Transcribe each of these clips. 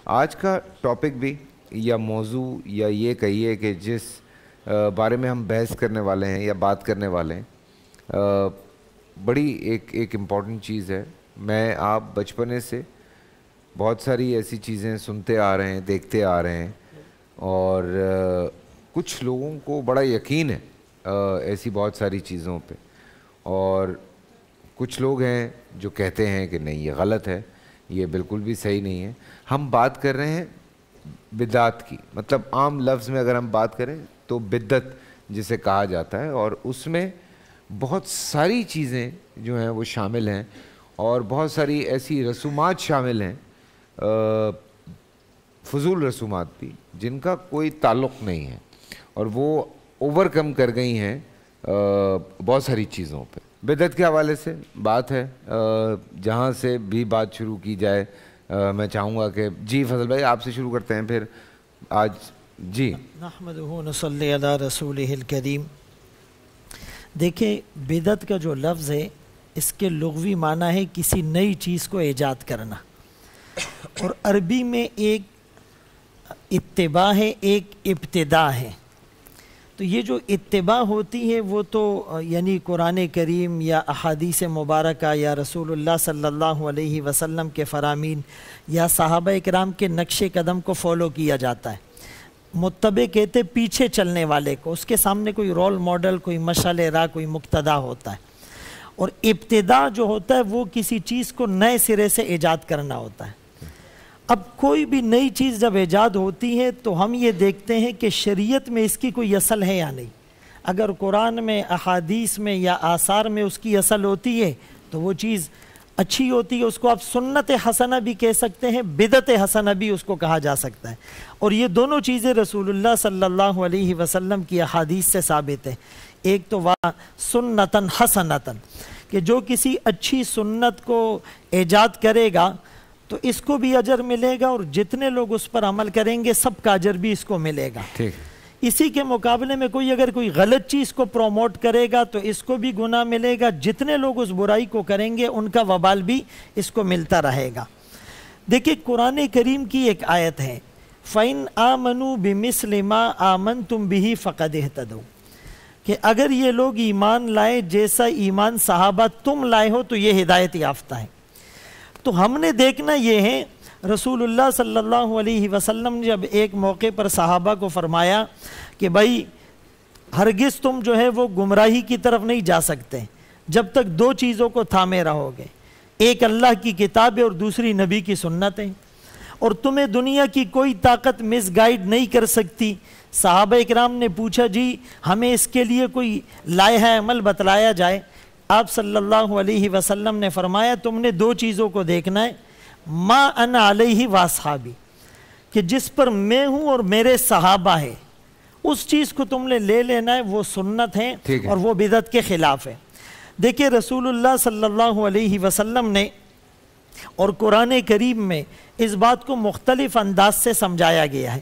آج کا ٹاپک بھی یا موضوع یا یہ کہیے کہ جس بارے میں ہم بحث کرنے والے ہیں یا بات کرنے والے ہیں، بڑی ایک امپورٹنٹ چیز ہے۔ میں آپ بچپنے سے بہت ساری ایسی چیزیں سنتے آ رہے ہیں، دیکھتے آ رہے ہیں، اور کچھ لوگوں کو بڑا یقین ہے ایسی بہت ساری چیزوں پہ، اور کچھ لوگ ہیں جو کہتے ہیں کہ نہیں یہ غلط ہے، یہ بالکل بھی صحیح نہیں ہے۔ ہم بات کر رہے ہیں بدعت کی، مطلب عام لفظ میں اگر ہم بات کریں تو بدعت جسے کہا جاتا ہے، اور اس میں بہت ساری چیزیں جو ہیں وہ شامل ہیں، اور بہت ساری ایسی رسومات شامل ہیں، فضول رسومات بھی، جن کا کوئی تعلق نہیں ہے، اور وہ اوور کم کر گئی ہیں بہت ساری چیزوں پہ۔ بدعت کے حوالے سے بات ہے، جہاں سے بھی بات شروع کی جائے میں چاہوں گا کہ جی فضل بھائی آپ سے شروع کرتے ہیں پھر آج۔ جی نحمدہ نصلی علی رسولہ الکریم۔ دیکھیں، بدعت کا جو لفظ ہے اس کے لغوی معنی ہے کسی نئی چیز کو ایجاد کرنا، اور عربی میں ایک اتباع ہے، ایک ابتداء ہے۔ تو یہ جو اتباع ہوتی ہے وہ تو یعنی قرآن کریم یا احادیث مبارکہ یا رسول اللہ صلی اللہ علیہ وسلم کے فرامین یا صحابہ کرام کے نقش قدم کو فالو کیا جاتا ہے۔ متبع کہتے پیچھے چلنے والے کو، اس کے سامنے کوئی رول ماڈل، کوئی مشعل راہ، کوئی مقتدا ہوتا ہے۔ اور ابتداء جو ہوتا ہے وہ کسی چیز کو نئے سرے سے ایجاد کرنا ہوتا ہے۔ اب کوئی بھی نئی چیز جب ایجاد ہوتی ہے تو ہم یہ دیکھتے ہیں کہ شریعت میں اس کی کوئی اصل ہے یا نہیں۔ اگر قرآن میں، احادیث میں یا آثار میں اس کی اصل ہوتی ہے تو وہ چیز اچھی ہوتی ہے، اس کو آپ سنت حسنہ بھی کہہ سکتے ہیں، بدعت حسنہ بھی اس کو کہا جا سکتا ہے۔ اور یہ دونوں چیزیں رسول اللہ صلی اللہ علیہ وسلم کی احادیث سے ثابت ہیں۔ ایک تو سنتاً حسنتاً، کہ جو کسی اچھی سنت کو ایجاد کرے گا تو اس کو بھی اجر ملے گا، اور جتنے لوگ اس پر عمل کریں گے سب کا اجر بھی اس کو ملے گا۔ اسی کے مقابلے میں اگر کوئی غلط چیز کو پروموٹ کرے گا تو اس کو بھی گناہ ملے گا، جتنے لوگ اس برائی کو کریں گے ان کا وبال بھی اس کو ملتا رہے گا۔ دیکھیں، قرآن کریم کی ایک آیت ہے، فَإِنْ آمَنُوا بِمِثْلِ مَا آمَنْتُمْ بِهِ فَقَدْ اهْتَدَوْا، کہ اگر یہ لوگ ایمان لائے جیسا ایمان صحابہ تم لائے ہو تو یہ ہدایت یافتہ ہے۔ تو ہم نے دیکھنا یہ ہے، رسول اللہ صلی اللہ علیہ وسلم نے جب ایک موقع پر صحابہ کو فرمایا کہ بھائی ہرگز تم جو ہے وہ گمراہی کی طرف نہیں جا سکتے جب تک دو چیزوں کو تھامے رہو گے، ایک اللہ کی کتاب ہے اور دوسری نبی کی سنت ہے، اور تمہیں دنیا کی کوئی طاقت مس گائیڈ نہیں کر سکتی۔ صحابہ اکرام نے پوچھا جی ہمیں اس کے لیے کوئی لائحہ عمل بتلایا جائے۔ آپ صلی اللہ علیہ وسلم نے فرمایا تم نے دو چیزوں کو دیکھنا ہے، ما انا علیہ واصحابی، کہ جس پر میں ہوں اور میرے صحابہ ہیں اس چیز کو تم نے لے لینا ہے، وہ سنت ہے اور وہ بدعت کے خلاف ہے۔ دیکھیں، رسول اللہ صلی اللہ علیہ وسلم نے اور قرآن کریم میں اس بات کو مختلف انداز سے سمجھایا گیا ہے۔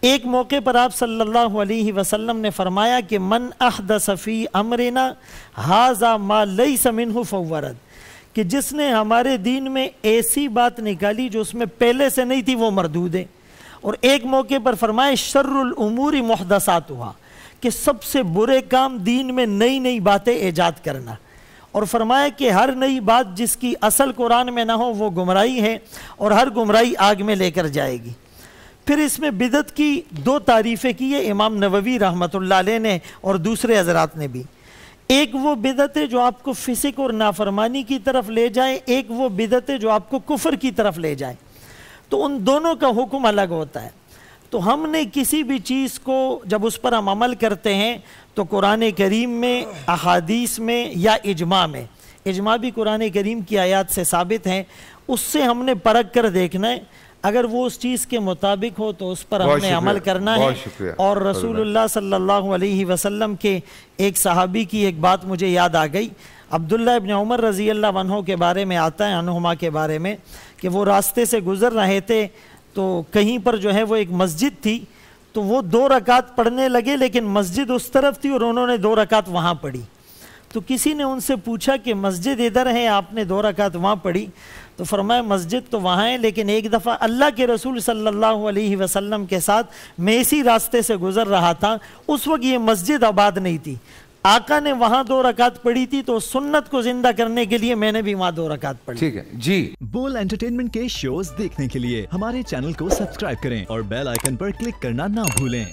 ایک موقع پر آپ صلی اللہ علیہ وسلم نے فرمایا کہ من احدث فی امرنا ھذا ما لیس منہ فہو رد، کہ جس نے ہمارے دین میں ایسی بات نکالی جو اس میں پہلے سے نہیں تھی وہ مردود ہے۔ اور ایک موقع پر فرمایا شر الامور محدثاتھا، کہ سب سے برے کام دین میں نئی نئی باتیں ایجاد کرنا، اور فرمایا کہ ہر نئی بات جس کی اصل قرآن میں نہ ہو وہ گمراہی ہے، اور ہر گمراہی آگ میں لے کر جائے گی۔ پھر اس میں بدعت کی دو تعریفیں کی ہے امام نووی رحمۃ اللہ علیہ نے اور دوسرے حضرات نے بھی۔ ایک وہ بدعت ہے جو آپ کو فسق اور نافرمانی کی طرف لے جائے، ایک وہ بدعت ہے جو آپ کو کفر کی طرف لے جائے، تو ان دونوں کا حکم الگ ہوتا ہے۔ تو ہم نے کسی بھی چیز کو جب اس پر ہم عمل کرتے ہیں تو قرآن کریم میں، احادیث میں یا اجماع میں، اجماع بھی قرآن کریم کی آیات سے ثابت ہیں، اس سے ہم نے پرکھ کر دیکھنا ہے، اگر وہ اس چیز کے مطابق ہو تو اس پر ہم نے عمل کرنا ہے۔ اور رسول اللہ صلی اللہ علیہ وسلم کے ایک صحابی کی ایک بات مجھے یاد آ گئی، عبداللہ ابن عمر رضی اللہ عنہ کے بارے میں آتا ہے، عنہما کے بارے میں، کہ وہ راستے سے گزر رہے تھے تو کہیں پر جو ہے وہ ایک مسجد تھی، تو وہ 2 رکعت پڑھنے لگے، لیکن مسجد اس طرف تھی اور انہوں نے 2 رکعت وہاں پڑھی۔ تو کسی نے ان سے پوچھا کہ مسجد ادھر ہے، آپ نے 2 رکعت وہاں پڑھی، تو فرمایا مسجد تو وہاں ہے، لیکن ایک دفعہ اللہ کے رسول صلی اللہ علیہ وسلم کے ساتھ میں اسی راستے سے گزر رہا تھا، اس وقت یہ مسجد آباد نہیں تھی، آقا نے وہاں 2 رکعت پڑھی تھی، تو سنت کو زندہ کرنے کے لیے میں نے بھی وہاں 2 رکعت پڑھی۔ ٹھیک ہے جی۔ بول انٹرٹینمنٹ کے شوز دیکھنے کے لیے ہمارے چینل کو سبسکرائب کریں اور بیل آئیکن پر کلک کرنا نہ بھولیں۔